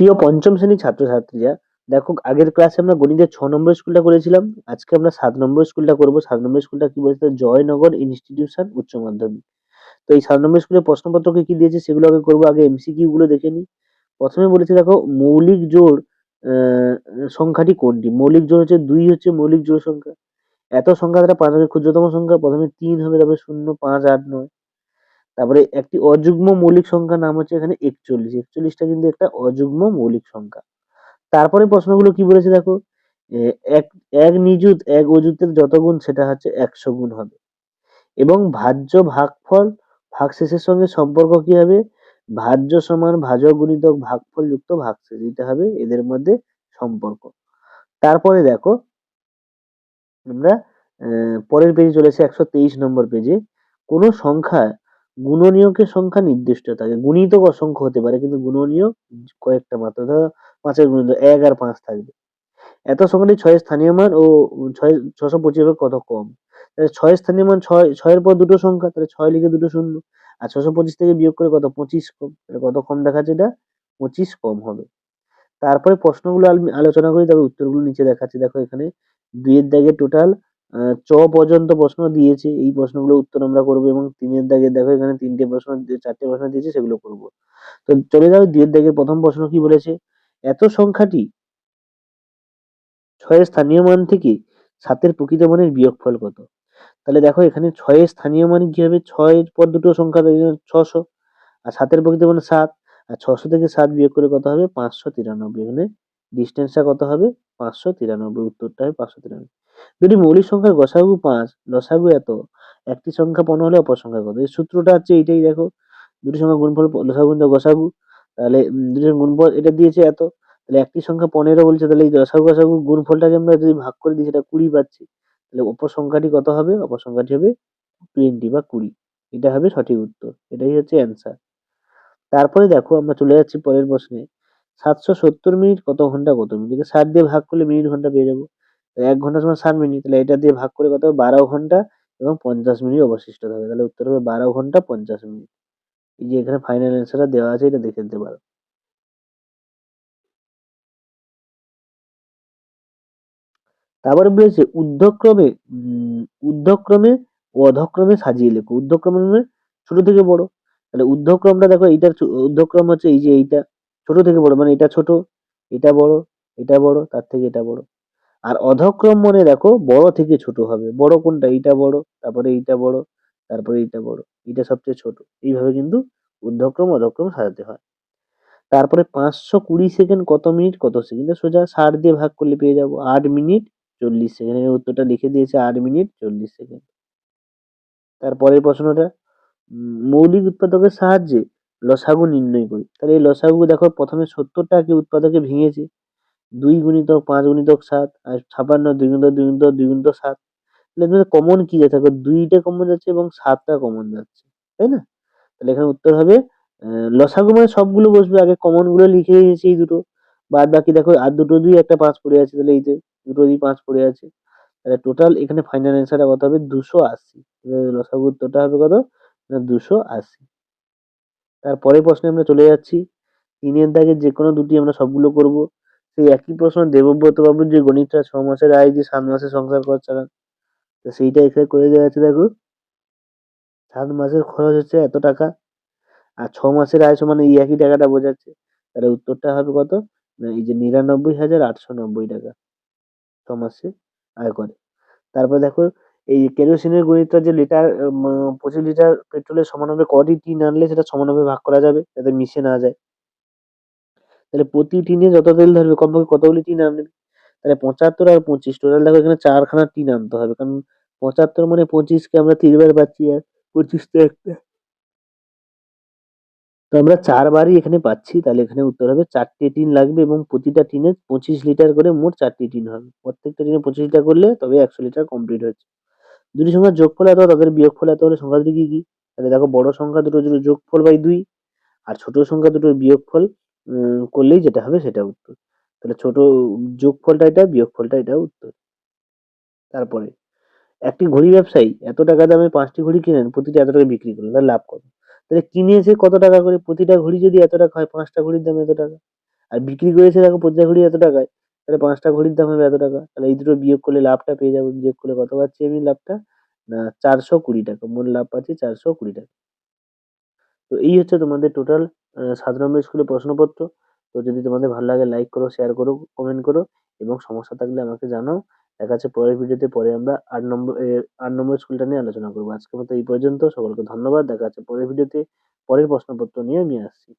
প্রিয় পঞ্চম শ্রেণীর ছাত্রছাত্রীরা, দেখো আগের ক্লাসে আমরা গণিতের 6 নম্বর স্কুলটা করেছিলাম। আজকে আমরা 7 নম্বর স্কুলটা করবো। 7 নম্বর স্কুলটা কি বলছে? জয়নগর ইনস্টিটিউশন উচ্চ মাধ্যমিক। তো এই 7 নম্বর স্কুলের প্রশ্নপত্রকে কি দিয়েছে সেগুলো আগে করবো। আগে এমসিকিউ গুলো দেখে নিই। প্রথমে বলেছে দেখো, মৌলিক জোড় সংখ্যাটি কোনটি? মৌলিক জোড় হচ্ছে 2, হচ্ছে মৌলিক জোড় সংখ্যা। এত সংখ্যা দ্বারা 5 ক্ষুদ্রতম সংখ্যা। প্রথমে 3 হবে, তারপরে 0, 5, 8, 9। তারপরে একটি অযুগ্ম মৌলিক সংখ্যার নাম হচ্ছে এখানে 41। 41টা কিন্তু একটা অযুগ্ম মৌলিক সংখ্যা। তারপরে প্রশ্নগুলো কি বলেছে দেখো, এ, এক এক নিযুত এক অযুতের যত গুণ সেটা হচ্ছে 100 গুণ হবে। এবং ভাজ্য ভাগফল ভাগশেষের সঙ্গে সম্পর্ক কি হবে? ভাজ্য সমান ভাজক গুণিতক ভাগফল যুক্ত ভাগশেষ, এটা হবে এদের মধ্যে সম্পর্ক। তারপরে দেখো আমরা পরের পেজে চলেছে 123 নম্বর পেজে। কোনো সংখ্যা গুণনীয়কের সংখ্যা নির্দিষ্ট থাকে। গুণিতক অসংখ্য হতে পারে কিন্তু গুণনীয় কয়েকটা মাত্র। ধরো 5-এর গুণিতক 1 আর 5 থাকবে। এত সংখ্যাটি 6 এর স্থানীয় মান ও 625 এর কত কম? তাহলে 6 এর স্থানীয় মান 6, 6 এর পর দুটো সংখ্যা, তাহলে 6 লিখে দুটো শূন্য। আর 625 থেকে বিয়োগ করে কত? 25 কম। তাহলে কত কম দেখাচ্ছে এটা? 25 কম হবে। তারপরে প্রশ্নগুলো আলোচনা করি, তারপর উত্তরগুলো নিচে দেখাচ্ছি। দেখো এখানে 2 এর দাগে টোটাল চ পর্যন্ত প্রশ্ন দিয়েছে। এই প্রশ্নগুলো উত্তর আমরা করবো। এবং 3 এর দাগে দেখো এখানে 4টে প্রশ্ন দিয়েছে, সেগুলো করবো। তো চলে যাও 2 এর দাগের প্রথম প্রশ্ন কি বলেছে? এত সংখ্যাটি 6 এর স্থানীয় মান থেকে 7 এর প্রকৃত মানের বিয়োগফল কত? তাহলে দেখো এখানে 6 এর স্থানীয় মান কি হবে? 6 এর পর দুটো সংখ্যা, তাই জন্য 600। আর 7 এর প্রকৃত মান 7। আর 600 থেকে 7 বিয়োগ করে কত হবে? 593। এখানে ডিস্টেন্সটা কত হবে? 593। উত্তরটা হবে 593। যদি মৌলিক সংখ্যার গসাগু 5, লসাগু এত, একটি সংখ্যা 15 হলে অপর সংখ্যা কত? এই সূত্রটা হচ্ছে এইটাই। দেখো, দুটি সংখ্যা গুণফল লসাগু গুণিতক গসাগু। তাহলে দুটোর গুণফল এটা দিয়েছে এত। তাহলে একটি সংখ্যা 15 বলছে, তাহলে এই লসাগু গসাগু গুণফলটাকে আমরা যদি ভাগ করে দিই সেটা 20 পাচ্ছি। তাহলে অপর সংখ্যাটি কত হবে? অপর সংখ্যাটি হবে 20 বা 20। এটা হবে সঠিক উত্তর। এটাই হচ্ছে অ্যান্সার। তারপরে দেখো আমরা চলে যাচ্ছি পরের প্রশ্নে। 770 মিনিট কত ঘন্টা কত মিনিট? একে 60 দিয়ে ভাগ করলে মিনিট ঘন্টা পেয়ে যাবো। 1 ঘন্টা সমান 60 মিনিট। তাহলে এটা দিয়ে ভাগ করে কত হবে? 12 ঘন্টা এবং 50 মিনিট অবশিষ্ট থাকবে। তাহলে উত্তর হবে 12 ঘন্টা 50 মিনিট। এই যে এখানে ফাইনাল অ্যান্সারটা দেওয়া আছে, এটা দেখে নিতে পারো। তারপরে বলেছে ঊর্ধ্বক্রমে ও অধক্রমে সাজিয়ে লেখো। ঊর্ধ্বক্রমে মানে ছোট থেকে বড়। তাহলে ঊর্ধ্বক্রমটা দেখো, এইটার ঊর্ধ্বক্রম হচ্ছে এই যে এইটা, ছোট থেকে বড় মানে এটা ছোট, এটা বড়, এটা বড়, তার থেকে এটা বড়। আর অধক্রম মানে দেখো বড় থেকে ছোট হবে। বড় কোনটা? এইটা বড়, তারপরে এইটা বড়, তারপরে এইটা বড়, এটা সবচেয়ে ছোট। এইভাবে কিন্তু ঊর্ধ্বক্রম অধক্রম সাজাতে হয়। তারপরে 520 সেকেন্ড কত মিনিট কত সেকেন্ড? সোজা 60 দিয়ে ভাগ করলে পেয়ে যাবো 8 মিনিট 40 সেকেন্ড। এর উত্তরটা লিখে দিয়েছে 8 মিনিট 40 সেকেন্ড। তারপরের প্রশ্নটা, মৌলিক উৎপাদকের সাহায্যে লসাগু নির্ণয় করি। তাহলে এই লসাগু দেখো, প্রথমে 70টাকে উৎপাদকে ভেঙেছে। 2 গুণিতক 5 গুণিতক 7 আর 56 2 গুণিতক 2 গুণিতক 2 গুণিতক 7। তাহলে এর মধ্যে কমন কি যাচ্ছে? দেখো 2টা কমন যাচ্ছে এবং 7টা কমন যাচ্ছে, তাই না? তাহলে এখানে উত্তর হবে লসাগু মানে সবগুলো বসবে। আগে কমন গুলো লিখে দিয়েছি এই দুটো। বাদ বাকি দেখো আর দুটো দিয়ে একটা 5 পড়ে আছে। তাহলে এই যে দুটো দিয়ে 5 পড়ে আছে। তাহলে টোটাল এখানে ফাইনাল অ্যান্সারটা কত হবে? 280। লসাগু উত্তরটা হবে কত? না 280। তারপরের প্রশ্নে আমরা চলে যাচ্ছি। 3 এর দাগের যে কোনো দুটি আমরা সবগুলো করব। সেই একই প্রশ্ন, দেবব্রত বাবুর যে গণিতটা 6 মাসের আয় দিয়ে 7 মাসে সংসার খরচ চালান, তো সেইটা এখানে করে দেওয়া আছে। দেখো 7 মাসের খরচ হচ্ছে এত টাকা, আর 6 মাসের আয় সমান এই একই টাকাটা বোঝাচ্ছে। তাহলে উত্তরটা হবে কত? না এই যে 99,890 টাকা 6 মাসে আয় করে। তারপর দেখো এই কেরোসিনের গণিতটা যে লিটার 25 লিটার পেট্রোলের সমানভাবে কটি টিন আনলে সেটা সমানভাবে ভাগ করা যাবে যাতে মিশে না যায়। তাহলে প্রতি টিনে যত তেল ধরবে কমপক্ষে কতগুলি টিন আনবে? তাহলে 75 আর 25, টোটাল দেখো এখানে 4খানা টিন আনতে হবে। কারণ 75 মানে 25কে আমরা 3 বার পাচ্ছি, আর 25 তো একটা। তো আমরা 4 বারই এখানে পাচ্ছি। তাহলে এখানে উত্তর হবে 4টে টিন লাগবে এবং প্রতিটা টিনে 25 লিটার করে মোট 4টি টিন হবে। প্রত্যেকটা টিনে 25 লিটার করলে তবে 100 লিটার কমপ্লিট হচ্ছে। দুটি সংখ্যার যোগফল এত, তাদের বিয়োগফল এত হলে সংখ্যা দুটি কি কি? তাহলে দেখো বড় সংখ্যা দুটো যদি যোগফল বাই 2 আর ছোট সংখ্যা দুটোর বিয়োগফল করলেই যেটা হবে সেটা উত্তর। তাহলে ছোট যোগফলটা এটা, বিয়োগফলটা এটা উত্তর। তারপরে একটি ঘড়ি ব্যবসায়ী এত টাকা দামে 5টি ঘড়ি কিনেন, প্রতিটি এত টাকা বিক্রি করলেন, তাহলে লাভ কত? তাহলে কিনেছে কত টাকা করে? প্রতিটা ঘড়ি যদি এত টাকা হয়, 5টা ঘড়ির দাম এত টাকা। আর বিক্রি করেছে দেখো প্রতিটা ঘড়ি এত টাকায়, তাহলে 5টা ঘড়ির দাম হবে এত টাকা। তাহলে এই দুটো বিয়োগ করলে লাভটা পেয়ে যাবো। বিয়োগ করলে কত পাচ্ছি আমি লাভটা? না, 420 টাকা। মোট লাভ পাচ্ছি 420 টাকা। তো এই হচ্ছে তোমাদের টোটাল 7 নম্বর স্কুলের প্রশ্নপত্র। তো যদি তোমাদের ভালো লাগে লাইক করো, শেয়ার করো, কমেন্ট করো, এবং সমস্যা থাকলে আমাকে জানাও। দেখা যাচ্ছে পরের ভিডিওতে। পরে আমরা 8 নম্বর স্কুলটা নিয়ে আলোচনা করবো। আজকের মতো এই পর্যন্ত। সকলকে ধন্যবাদ। দেখা যাচ্ছে পরের ভিডিওতে পরের প্রশ্নপত্র নিয়ে আমি আসছি।